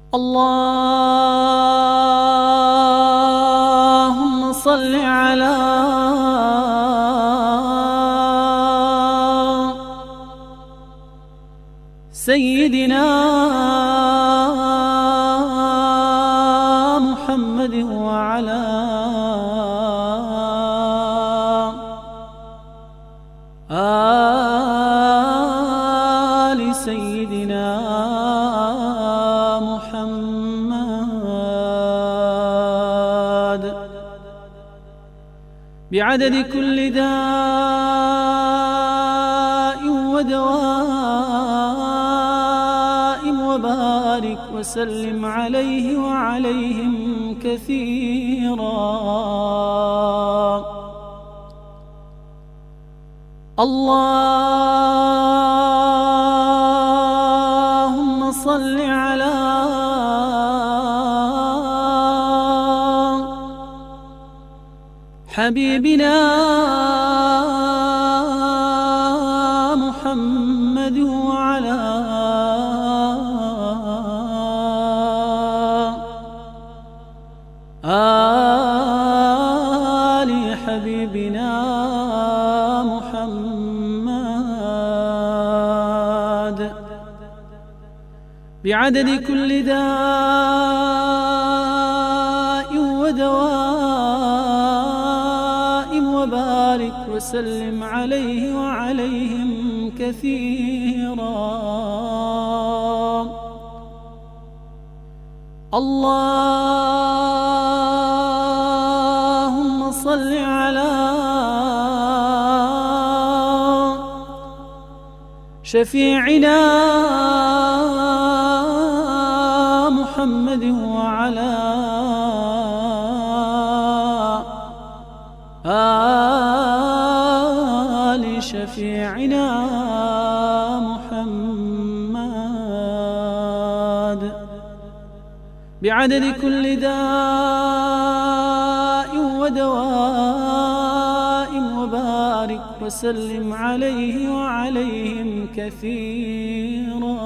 اللهم صل على سيدنا محمد وعلى آل سيدنا محمد بعدد كل داء ودواء وبارك وسلم عليه وعليهم كثيرا. اللهم صل على حبيبنا محمد وعلى آل حبيبنا محمد بعدد كل داء ودواء وبارك وسلم عليه وعليهم كثيرا. اللهم صل على شفيعنا محمد وعلى آل شفيعنا محمد بعدد كل داء ودواء وبارك وسلم عليه وعليهم كثيرا.